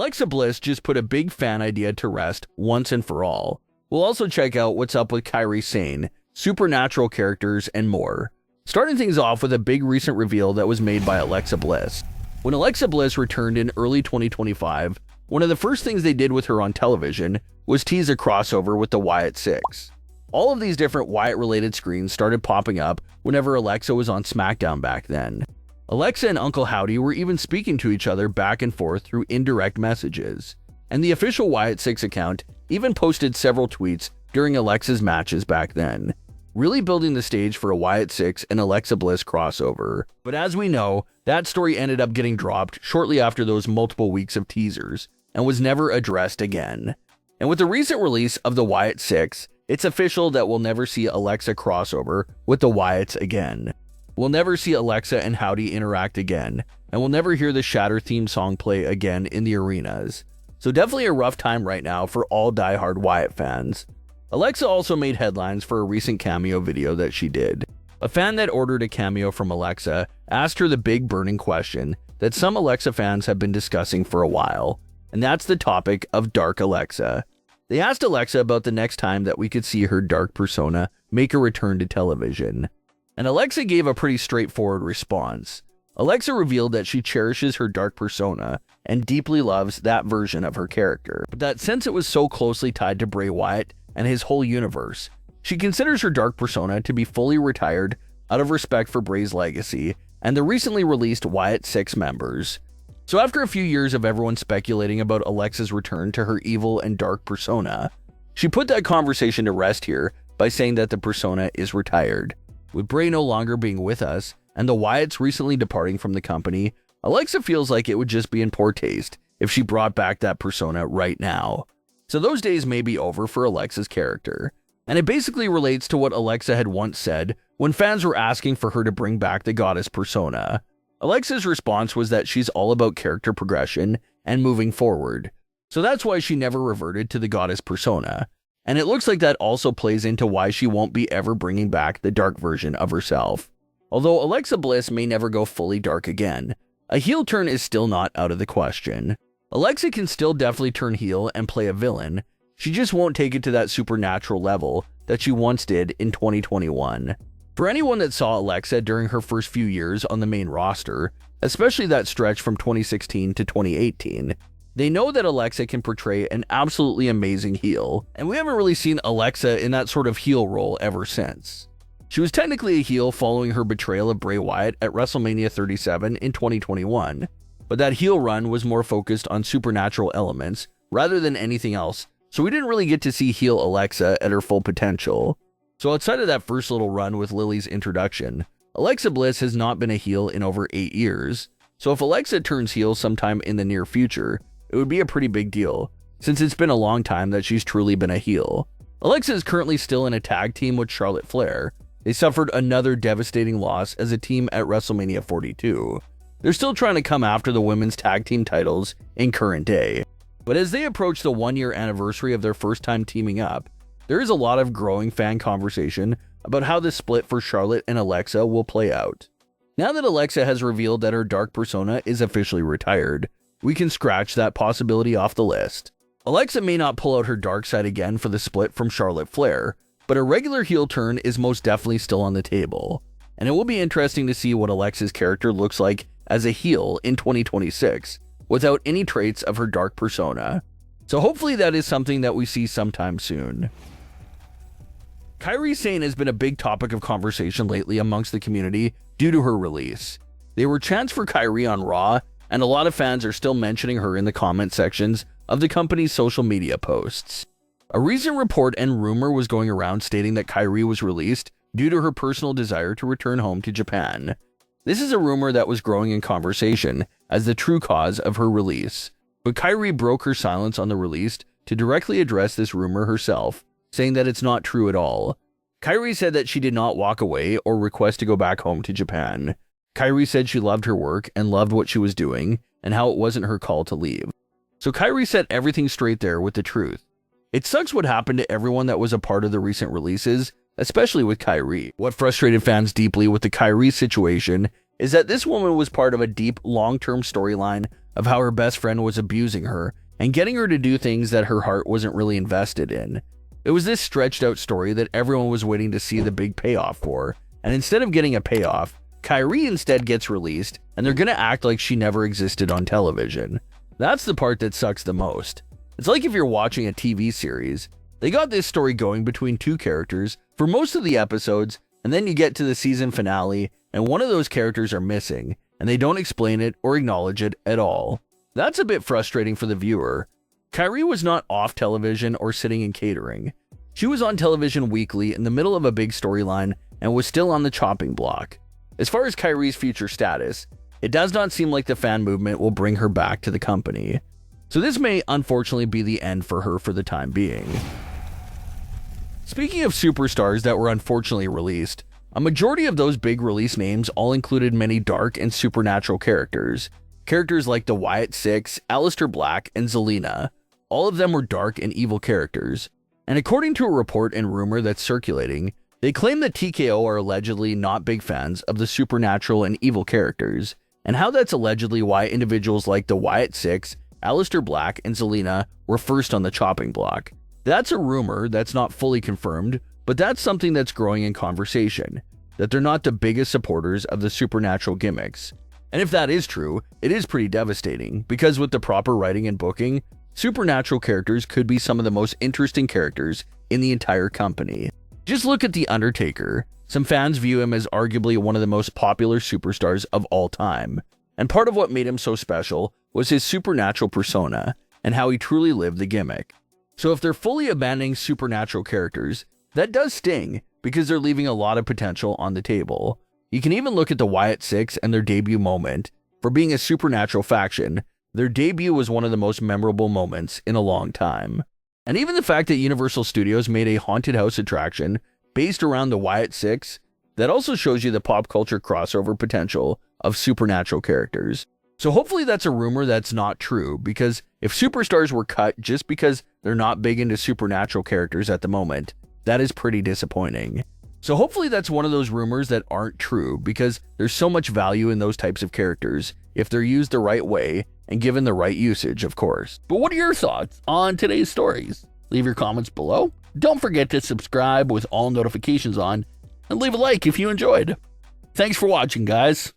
Alexa Bliss just put a big fan idea to rest once and for all. We'll also check out what's up with Kairi Sane, supernatural characters, and more. Starting things off with a big recent reveal that was made by Alexa Bliss. When Alexa Bliss returned in early 2025, one of the first things they did with her on television was tease a crossover with the Wyatt Sicks. All of these different Wyatt-related screens started popping up whenever Alexa was on Smackdown back then. Alexa and Uncle Howdy were even speaking to each other back and forth through indirect messages. And the official Wyatt Sicks account even posted several tweets during Alexa's matches back then, really building the stage for a Wyatt Sicks and Alexa Bliss crossover. But as we know, that story ended up getting dropped shortly after those multiple weeks of teasers and was never addressed again. And with the recent release of the Wyatt Sicks, it's official that we'll never see Alexa crossover with the Wyatts again. We'll never see Alexa and Howdy interact again, and we'll never hear the Shatter theme song play again in the arenas. So definitely a rough time right now for all diehard Wyatt fans. Alexa also made headlines for a recent cameo video that she did. A fan that ordered a cameo from Alexa asked her the big burning question that some Alexa fans have been discussing for a while, and that's the topic of Dark Alexa. They asked Alexa about the next time that we could see her dark persona make a return to television. And Alexa gave a pretty straightforward response. Alexa revealed that she cherishes her dark persona and deeply loves that version of her character, but that since it was so closely tied to Bray Wyatt and his whole universe, she considers her dark persona to be fully retired out of respect for Bray's legacy and the recently released Wyatt Sicks members. So after a few years of everyone speculating about Alexa's return to her evil and dark persona, she put that conversation to rest here by saying that the persona is retired. With Bray no longer being with us, and the Wyatts recently departing from the company, Alexa feels like it would just be in poor taste if she brought back that persona right now. So those days may be over for Alexa's character. And it basically relates to what Alexa had once said when fans were asking for her to bring back the goddess persona. Alexa's response was that she's all about character progression and moving forward. So that's why she never reverted to the goddess persona. And it looks like that also plays into why she won't be ever bringing back the dark version of herself. Although Alexa Bliss may never go fully dark again, a heel turn is still not out of the question. Alexa can still definitely turn heel and play a villain, she just won't take it to that supernatural level that she once did in 2021. For anyone that saw Alexa during her first few years on the main roster, especially that stretch from 2016 to 2018, they know that Alexa can portray an absolutely amazing heel, and we haven't really seen Alexa in that sort of heel role ever since. She was technically a heel following her betrayal of Bray Wyatt at WrestleMania 37 in 2021, but that heel run was more focused on supernatural elements rather than anything else, so we didn't really get to see heel Alexa at her full potential. So outside of that first little run with Lily's introduction, Alexa Bliss has not been a heel in over 8 years, so if Alexa turns heel sometime in the near future, it would be a pretty big deal, since it's been a long time that she's truly been a heel. Alexa is currently still in a tag team with Charlotte Flair. They suffered another devastating loss as a team at WrestleMania 42. They're still trying to come after the women's tag team titles in current day. But as they approach the 1-year anniversary of their first time teaming up, there is a lot of growing fan conversation about how the split for Charlotte and Alexa will play out. Now that Alexa has revealed that her dark persona is officially retired, we can scratch that possibility off the list. Alexa may not pull out her dark side again for the split from Charlotte Flair, but a regular heel turn is most definitely still on the table. And it will be interesting to see what Alexa's character looks like as a heel in 2026, without any traits of her dark persona. So hopefully that is something that we see sometime soon. Kairi Sane has been a big topic of conversation lately amongst the community due to her release. There were chants for Kairi on Raw, and a lot of fans are still mentioning her in the comment sections of the company's social media posts. A recent report and rumor was going around stating that Kairi was released due to her personal desire to return home to Japan. This is a rumor that was growing in conversation as the true cause of her release, but Kairi broke her silence on the release to directly address this rumor herself, saying that it's not true at all. Kairi said that she did not walk away or request to go back home to Japan. Kairi said she loved her work and loved what she was doing, and how it wasn't her call to leave. So Kairi set everything straight there with the truth. It sucks what happened to everyone that was a part of the recent releases, especially with Kairi. What frustrated fans deeply with the Kairi situation is that this woman was part of a deep, long-term storyline of how her best friend was abusing her and getting her to do things that her heart wasn't really invested in. It was this stretched out story that everyone was waiting to see the big payoff for, and instead of getting a payoff, Kairi instead gets released, and they're gonna act like she never existed on television. That's the part that sucks the most. It's like if you're watching a TV series. They got this story going between two characters for most of the episodes, and then you get to the season finale, and one of those characters are missing, and they don't explain it or acknowledge it at all. That's a bit frustrating for the viewer. Kairi was not off television or sitting in catering. She was on television weekly in the middle of a big storyline and was still on the chopping block. As far as Kairi's future status, it does not seem like the fan movement will bring her back to the company. So this may unfortunately be the end for her for the time being. Speaking of superstars that were unfortunately released, a majority of those big release names all included many dark and supernatural characters. Characters like the Wyatt Sicks, Aleister Black, and Zelina. All of them were dark and evil characters. And according to a report and rumor that's circulating, they claim that TKO are allegedly not big fans of the supernatural and evil characters, and how that's allegedly why individuals like the Wyatt Sicks, Aleister Black, and Zelina were first on the chopping block. That's a rumor that's not fully confirmed, but that's something that's growing in conversation, that they're not the biggest supporters of the supernatural gimmicks. And if that is true, it is pretty devastating, because with the proper writing and booking, supernatural characters could be some of the most interesting characters in the entire company. Just look at The Undertaker. Some fans view him as arguably one of the most popular superstars of all time, and part of what made him so special was his supernatural persona and how he truly lived the gimmick. So if they're fully abandoning supernatural characters, that does sting, because they're leaving a lot of potential on the table. You can even look at the Wyatt Sicks and their debut moment. For being a supernatural faction, their debut was one of the most memorable moments in a long time. And even the fact that Universal Studios made a haunted house attraction based around the Wyatt Sicks, that also shows you the pop culture crossover potential of supernatural characters. So hopefully that's a rumor that's not true, because if superstars were cut just because they're not big into supernatural characters at the moment, that is pretty disappointing. So hopefully that's one of those rumors that aren't true, because there's so much value in those types of characters if they're used the right way and given the right usage, of course. But what are your thoughts on today's stories? Leave your comments below. Don't forget to subscribe with all notifications on, and leave a like if you enjoyed. Thanks for watching, guys.